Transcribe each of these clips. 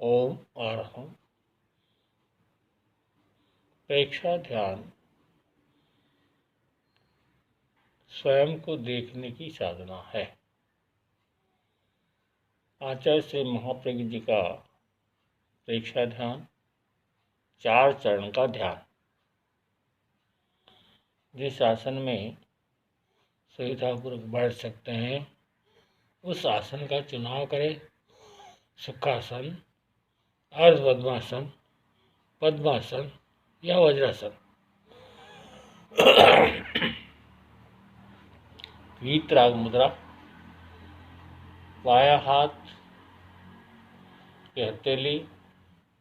ओम अरहम। प्रेक्षा ध्यान स्वयं को देखने की साधना है। आचार्य श्री महाप्रज्ञ जी का प्रेक्षा ध्यान 4 चरण का ध्यान। जिस आसन में सुविधापूर्वक बैठ सकते हैं उस आसन का चुनाव करें। सुखासन, अर्ध पद्मासन, पद्मासन या वज्रासन। वीतराग मुद्रा। बायां हाथ की हथेली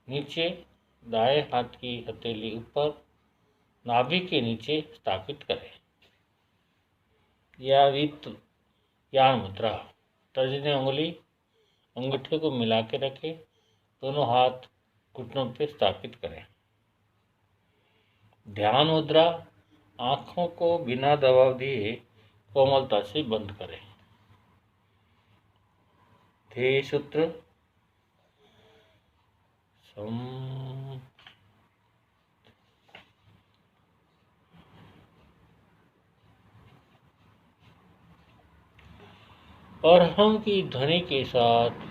नीचे, दाएं हाथ की हथेली ऊपर, नाभि के नीचे स्थापित करें। या वीतयान मुद्रा। तर्जनी उंगली अंगूठे को मिला के रखें। दोनों हाथ घुटनों पर स्थापित करें। ध्यान मुद्रा। आँखों को बिना दबाव दिए कोमलता से बंद करें। ध्येय सूत्र सम। और हम की ध्वनि के साथ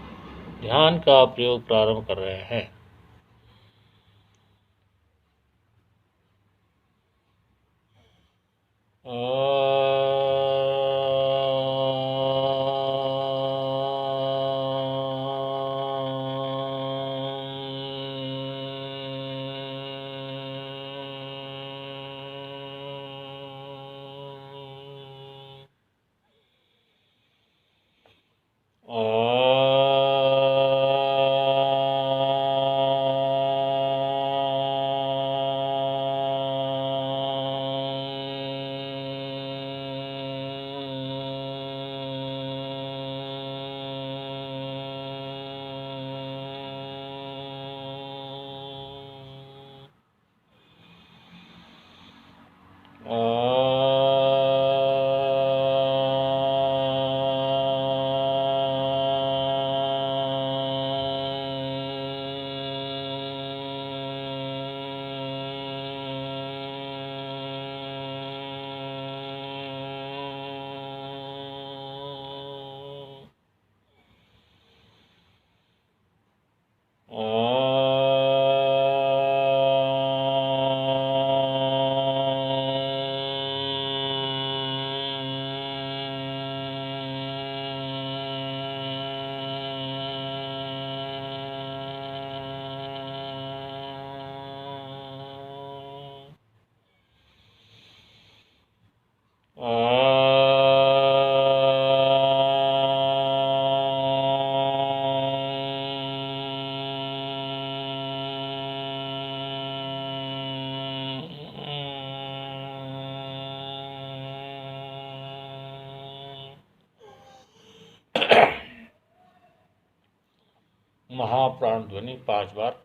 ध्यान का प्रयोग प्रारंभ कर रहे हैं। महाप्राण ध्वनि 5 बार।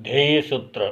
ध्येय सूत्र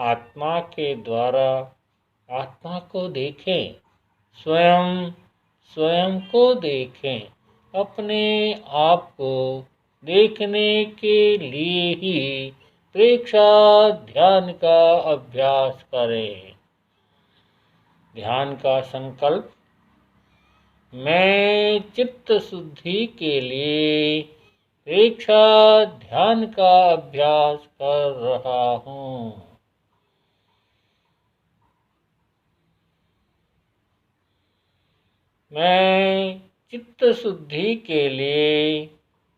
आत्मा के द्वारा आत्मा को देखें, स्वयं को देखें। अपने आप को देखने के लिए ही प्रेक्षा ध्यान का अभ्यास करें। ध्यान का संकल्प, मैं चित्त शुद्धि के लिए प्रेक्षा ध्यान का अभ्यास कर रहा हूँ। मैं चित्त शुद्धि के लिए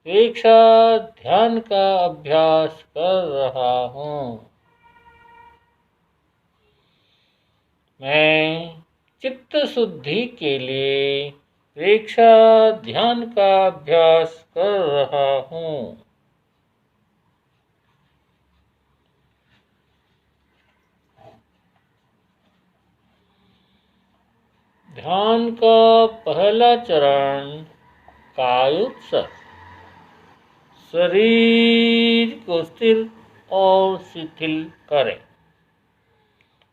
प्रेक्षा ध्यान का अभ्यास कर रहा हूँ। मैं चित्त शुद्धि के लिए प्रेक्षा ध्यान का अभ्यास कर रहा हूँ। ध्यान का पहला चरण कायोत्सर्ग। शरीर को स्थिर और शिथिल करें।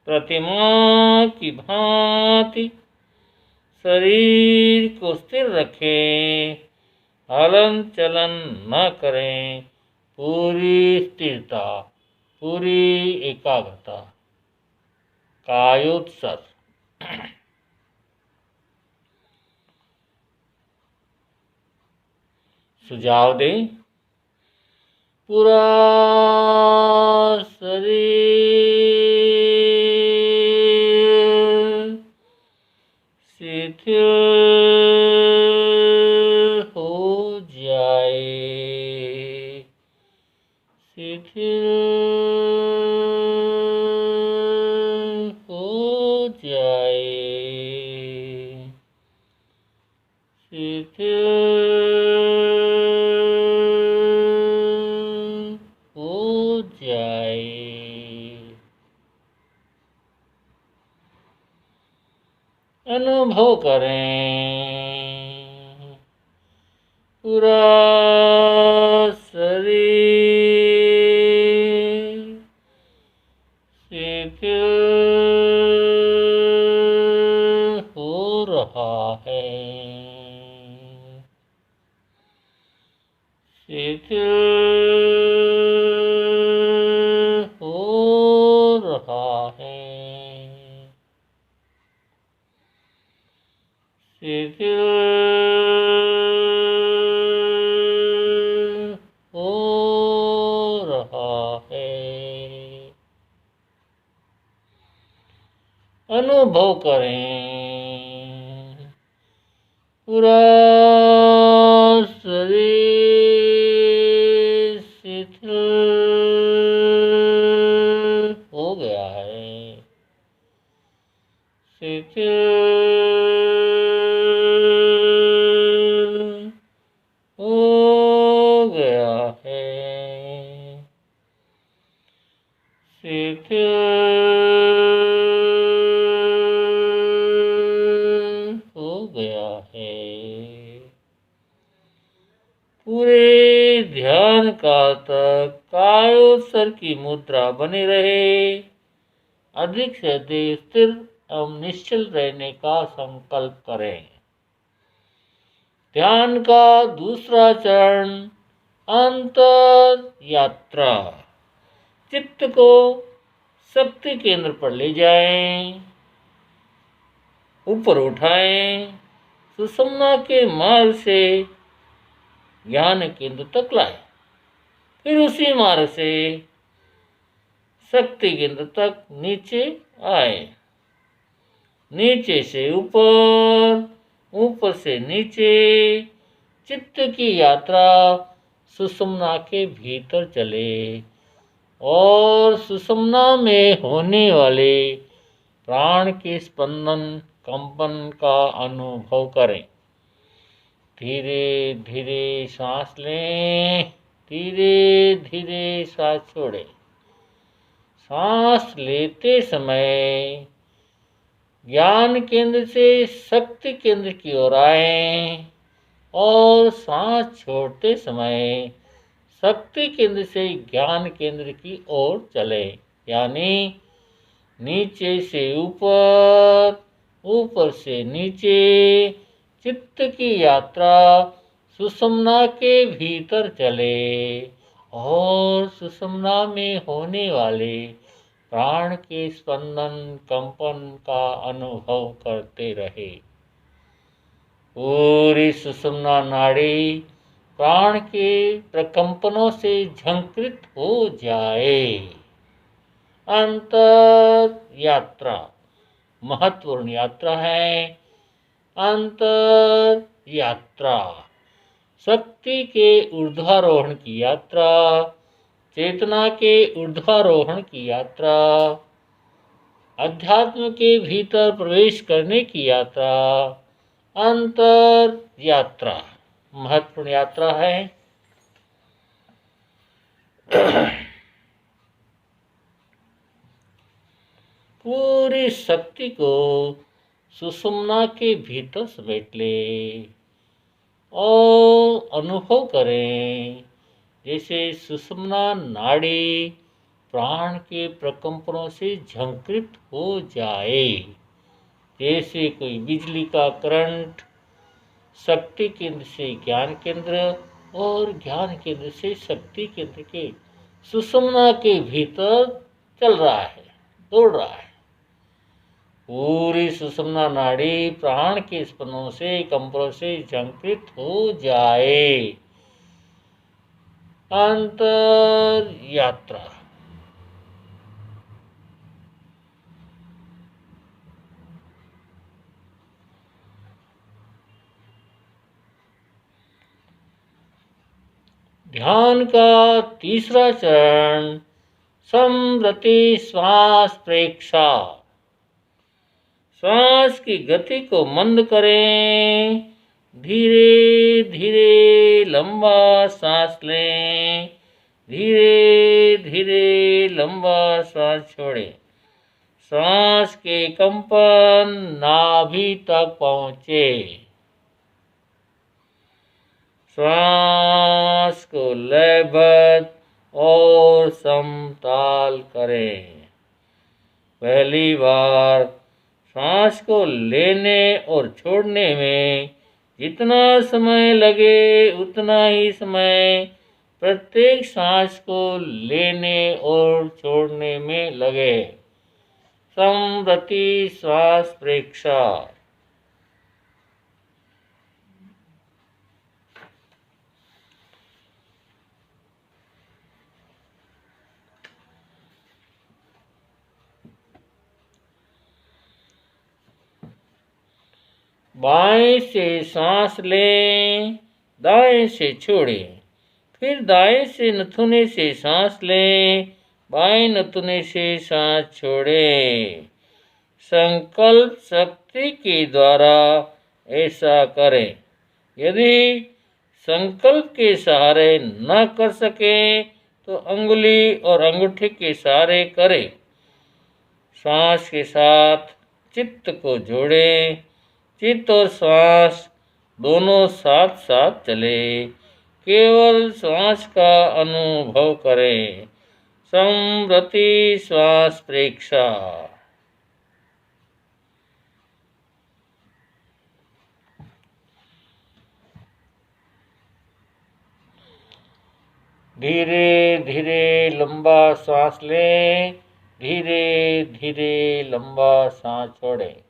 प्रतिमा की भांति शरीर को स्थिर रखें, हलन चलन न करें। पूरी स्थिरता, पूरी एकाग्रता। कायोत्सर्ग। सुझाव दें, पूरा शरीर शिथिल हो जाए, शिथिल हो जाए, शिथिल हो जाए। अनुभव करें, पूरा शरीर शिथिल हो रहा है, शिथिल हो रहा है, शिथिल हो रहा है। अनुभव करें, पूरा शरीर शिथिल हो गया है, शिथिल हो शिथिल हो गया है। पूरे ध्यान काल तक कायोत्सर्ग की मुद्रा बनी रहे। अधिक से अधिक स्थिर एवं निश्चल रहने का संकल्प करें। ध्यान का दूसरा चरण अंतर यात्रा। चित्त को शक्ति केंद्र पर ले जाएं, ऊपर उठाएं, सुषुम्ना के मार्ग से ज्ञान केंद्र तक लाएं। फिर उसी मार्ग से शक्ति केंद्र तक नीचे आए। नीचे से ऊपर, ऊपर से नीचे, चित्त की यात्रा सुषुम्ना के भीतर चले और सुषुम्ना में होने वाले प्राण के स्पंदन कंपन का अनुभव करें। धीरे धीरे सांस लें, धीरे धीरे सांस छोड़ें। सांस लेते समय ज्ञान केंद्र से शक्ति केंद्र की ओर आएं और सांस छोड़ते समय शक्ति केंद्र से ज्ञान केंद्र की ओर चले। यानी नीचे से ऊपर, ऊपर से नीचे, चित्त की यात्रा सुषुम्ना के भीतर चले और सुषुम्ना में होने वाले प्राण के स्पंदन कंपन का अनुभव करते रहे। पूरी सुषुम्ना नाड़ी प्राण के प्रकंपनों से झंकृत हो जाए। अंतर यात्रा महत्वपूर्ण यात्रा है। अंतर यात्रा शक्ति के ऊर्ध्वारोहण की यात्रा, चेतना के ऊर्ध्वारोहण की यात्रा, अध्यात्म के भीतर प्रवेश करने की यात्रा अंतर यात्रा महत्वपूर्ण यात्रा है। पूरी शक्ति को सुषुम्ना के भीतर समेट ले और अनुभव करें जैसे सुषुम्ना नाड़ी प्राण के प्रकंपनों से झंकृत हो जाए। जैसे कोई बिजली का करंट शक्ति केंद्र से ज्ञान केंद्र और ज्ञान केंद्र से शक्ति केंद्र के सुषुम्ना के भीतर चल रहा है, दौड़ रहा है। पूरी सुषुम्ना नाड़ी प्राण के स्पंदनों से कंपनों से झंकृत हो जाए। अंतर यात्रा ध्यान का तीसरा चरण समरति श्वास प्रेक्षा। श्वास की गति को मंद करें, धीरे धीरे लंबा सांस लें, धीरे धीरे लंबा सांस छोड़ें। सांस के कंपन नाभि तक पहुँचे। श्वास को लयबद्ध और समताल करें। पहली बार सांस को लेने और छोड़ने में जितना समय लगे उतना ही समय प्रत्येक सांस को लेने और छोड़ने में लगे। समरति श्वास प्रेक्षा। बाएं से सांस लें, दाएं से छोड़ें। फिर दाएं से नथुने से सांस लें, बाएं नथुने से सांस छोड़ें। संकल्प शक्ति के द्वारा ऐसा करें। यदि संकल्प के सहारे न कर सकें तो अंगुली और अंगूठे के इशारे करें। सांस के साथ चित्त को जोड़ें। चित्त और श्वास दोनों साथ साथ चले। केवल श्वास का अनुभव करें। समृति श्वास प्रेक्षा। धीरे धीरे लंबा सांस लें। धीरे धीरे लंबा सांस छोड़ें।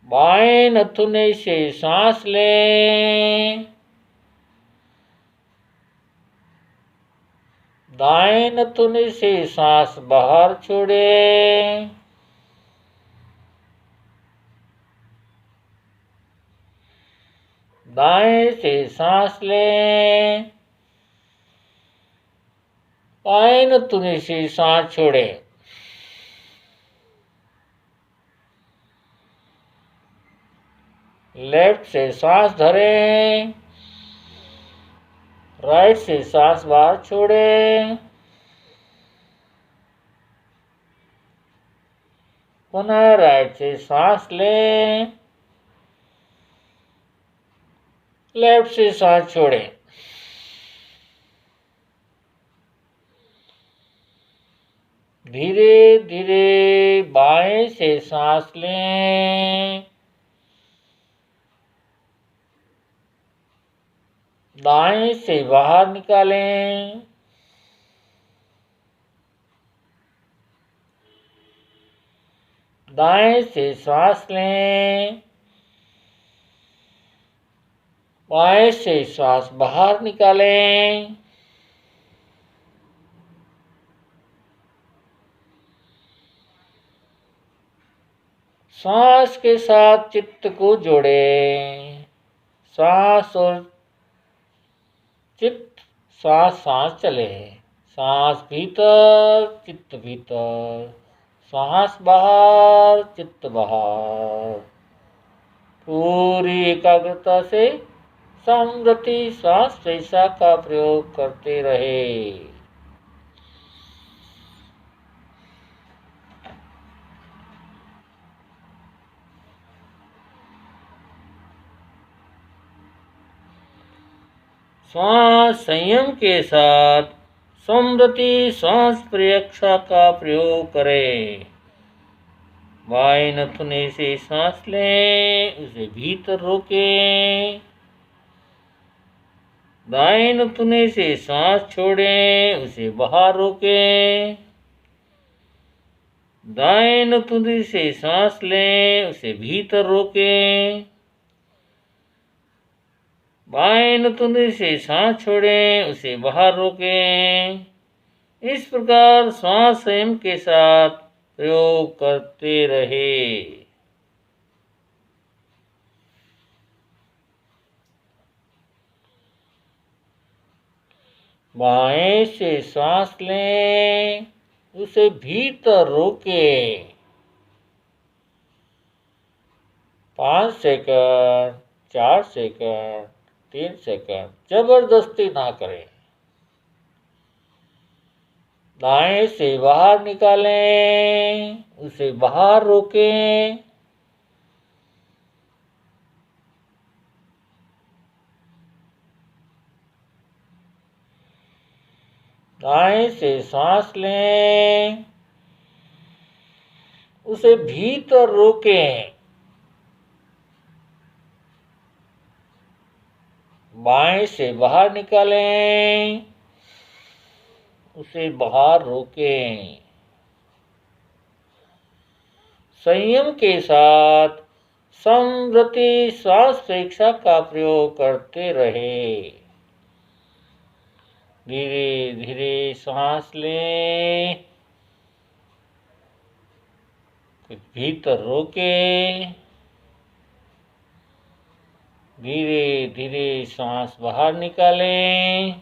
बाएं नथुने से सांस लें। दाएं नथुने से सांस बाहर छोड़ें। दाएं से सांस लें। बाएं नथुने से सांस छोड़ें। लेफ्ट से सांस धरें। राइट से सांस बाहर छोड़ें। पुनः राइट से सांस लें। लेफ्ट से सांस छोड़ें। धीरे धीरे बाएं से सांस लें। दाएं से बाहर निकालें। दाएं से सांस लें। बाएं से सांस बाहर निकालें। सांस के साथ चित्त को जोड़ें। सांस और चित्त सांस सांस चले। सांस भीतर चित्त भीतर। सांस बाहर चित्त बाहर। पूरी एकाग्रता से समृति श्वास प्रेक्षा का प्रयोग करते रहे। श्वास संयम के साथ समृति श्वास प्रेक्षा का प्रयोग करें। बाएं नथुने से सांस लें, उसे भीतर रोकें। दाएं नथुने से सांस छोड़ें, उसे बाहर रोकें। दाएं नथुने से सांस लें, उसे भीतर रोकें। बाएं नथुने से सांस छोड़ें, उसे बाहर रोकें। इस प्रकार श्वास संयम के साथ प्रयोग करते रहे। बाएं से सांस लें, उसे भीतर रोकें। 5 सेकंड, 4 सेकंड, 3 सेकंड, जबरदस्ती ना करें। दाएं से बाहर निकालें, उसे बाहर रोकें। दाएं से सांस लें, उसे भीतर रोकें। बाएं से बाहर निकालें, उसे बाहर रोकें। संयम के साथ समृति श्वास प्रेक्षा का प्रयोग करते रहे। धीरे धीरे सांस लें, कुछ भीतर रोकें। धीरे धीरे सांस बाहर निकालें,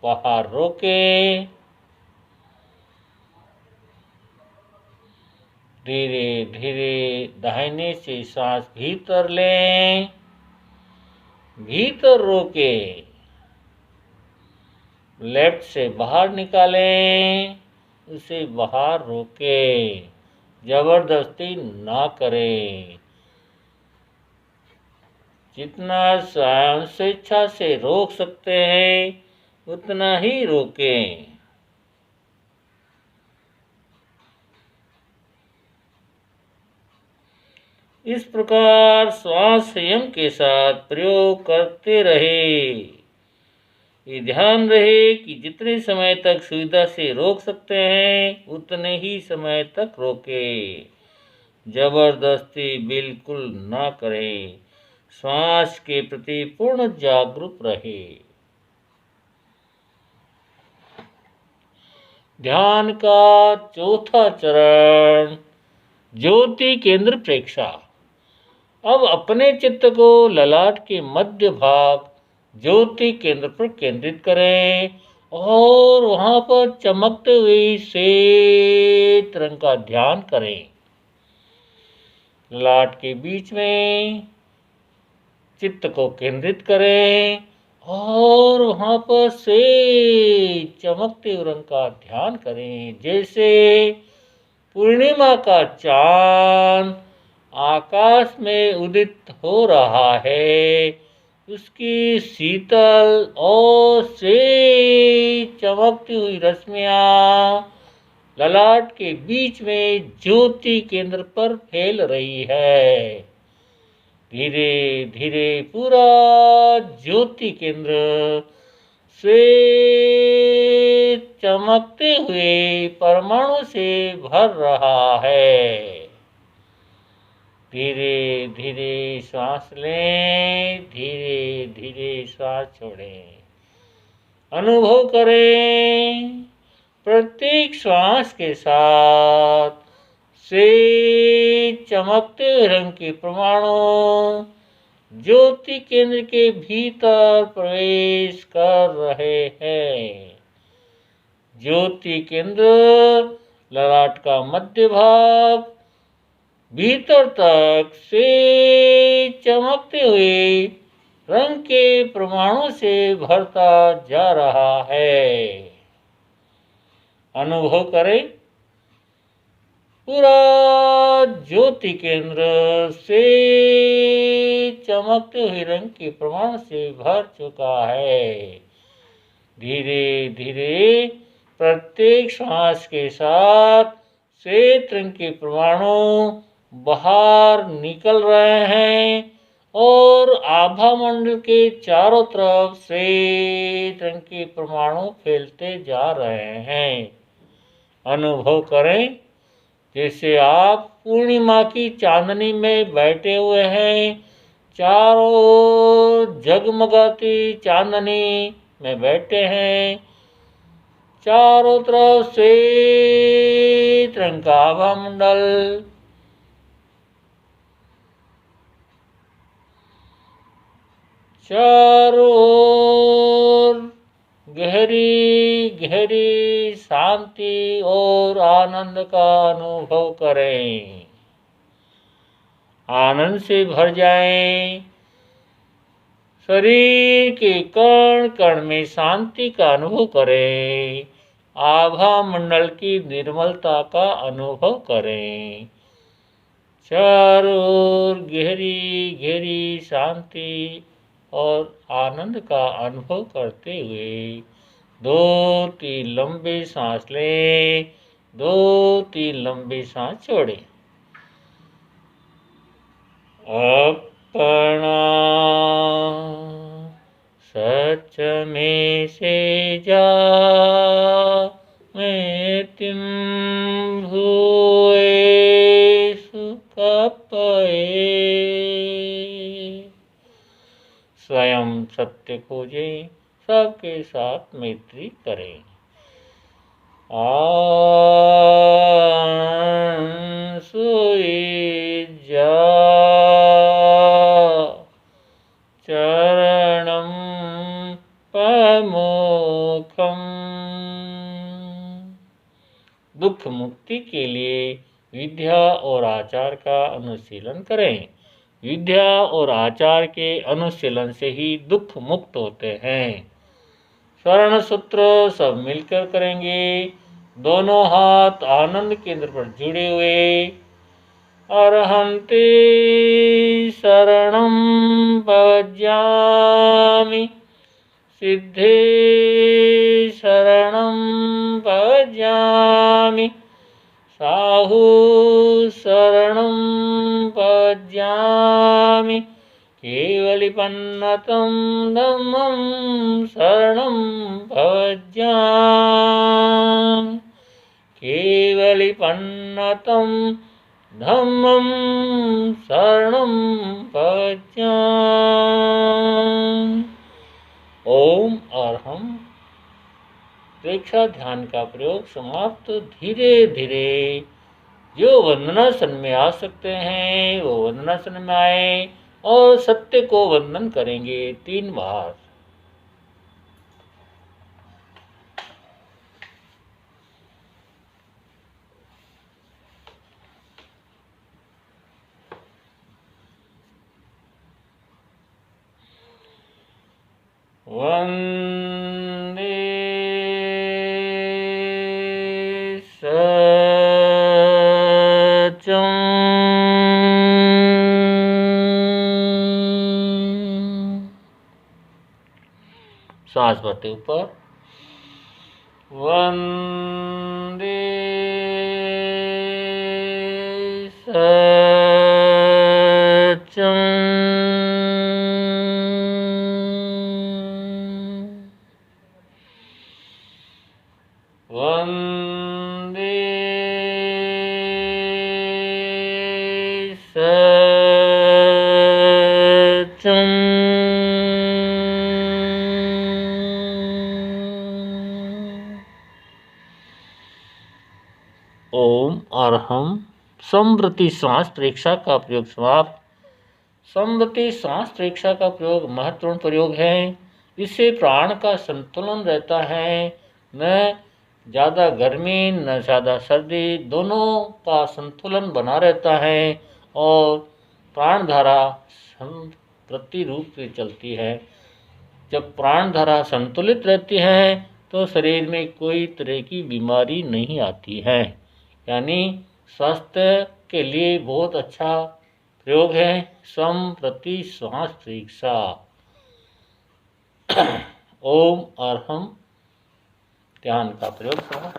बाहर रोकें। धीरे धीरे दाहिने से सांस भीतर लें, भीतर रोकें। लेफ्ट से बाहर निकालें, उसे बाहर रोकें, जबरदस्ती ना करें। जितना स्वयं स्वेच्छा से रोक सकते हैं उतना ही रोकें। इस प्रकार श्वास संयम के साथ प्रयोग करते रहे। ये ध्यान रहे कि जितने समय तक सुविधा से रोक सकते हैं उतने ही समय तक रोकें। जबरदस्ती बिल्कुल ना करें। श्वास के प्रति पूर्ण जागरूक रहे। ध्यान का चौथा चरण, ज्योति केंद्र प्रेक्षा। अब अपने चित्त को ललाट के मध्य भाग ज्योति केंद्र पर केंद्रित करें और वहां पर चमकते हुए श्वेत रंग का ध्यान करें। ललाट के बीच में चित्त को केंद्रित करें और वहां पर श्वेत चमकते हुए रंग का ध्यान करें, जैसे पूर्णिमा का चांद आकाश में उदित हो रहा है। उसकी शीतल और श्वेत चमकती हुई रश्मियां ललाट के बीच में ज्योति केंद्र पर फैल रही है। धीरे धीरे पूरा ज्योति केंद्र श्वेत चमकते हुए परमाणु से भर रहा है। धीरे धीरे सांस लें, धीरे धीरे सांस छोड़ें। अनुभव करें प्रत्येक श्वास के साथ श्वेत चमकते हुए रंग के परमाणु ज्योति केंद्र के भीतर प्रवेश कर रहे हैं। ज्योति केंद्र ललाट का मध्य भाग भीतर तक श्वेत चमकते हुए रंग के परमाणु से भरता जा रहा है। अनुभव करें पूरा ज्योति केंद्र श्वेत चमकते हुए रंग के परमाणु से भर चुका है। धीरे धीरे प्रत्येक श्वास के साथ श्वेत रंग के परमाणु बाहर निकल रहे हैं और आभा मंडल के चारों तरफ श्वेत रंग के परमाणु फैलते जा रहे हैं। अनुभव करें जैसे आप पूर्णिमा की चांदनी में बैठे हुए हैं, चारों जगमगाती चांदनी में बैठे हैं। चारों तरफ श्वेत रंग का आभा मंडल चारों ओर गहरी गहरी शांति और आनंद का अनुभव करें। आनंद से भर जाएं। शरीर के कण कण में शांति का अनुभव करें। आभा मंडल की निर्मलता का अनुभव करें। चारों ओर गहरी गहरी शांति और आनंद का अनुभव करते हुए 2-3 लंबी सांस लें, 2-3 लंबी सांस छोड़ें। अपना सच में से जा मैं तिम भूए सुखपए। स्वयं सत्य खोजें, सबके साथ मैत्री करें। सोई जा चरणम प्रमुखम। दुख मुक्ति के लिए विद्या और आचार का अनुशीलन करें। विद्या और आचार के अनुशीलन से ही दुख मुक्त होते हैं। स्वर्ण सूत्र सब मिलकर करेंगे। दोनों हाथ आनंद केंद्र पर जुड़े हुए। अर्हन्ति शरणं भजामि, सिद्धे शरणं भजामि, साहु शरणं भजामि, केवलिपन्नतं धम्मं शरणं भजामि, केवलिपन्नतं धम्मं शरणं भजामि। ओम अर्हम प्रेक्षा ध्यान का प्रयोग समाप्त। धीरे धीरे जो वंदनासन में आ सकते हैं वो वंदनासन में आए और सत्य को वंदन करेंगे 3 बार। वंदे सत्यम सांस भरते ऊपर। वंदे सत्यम वंदे सत्यम। ओम अर्हम समवृत्ति श्वास प्रेक्षा का प्रयोग समाप्त। समवृत्ति श्वास प्रेक्षा का प्रयोग महत्वपूर्ण प्रयोग है। इससे प्राण का संतुलन रहता है, न ज़्यादा गर्मी न ज़्यादा सर्दी, दोनों का संतुलन बना रहता है और प्राण धारा समवृत्ति रूप से चलती है। जब प्राण धारा संतुलित रहती है तो शरीर में कोई तरह की बीमारी नहीं आती है, यानी स्वास्थ्य के लिए बहुत अच्छा प्रयोग है समवृत्ति श्वास प्रेक्षा। ओम अर्हम ध्यान का प्रयोग करो।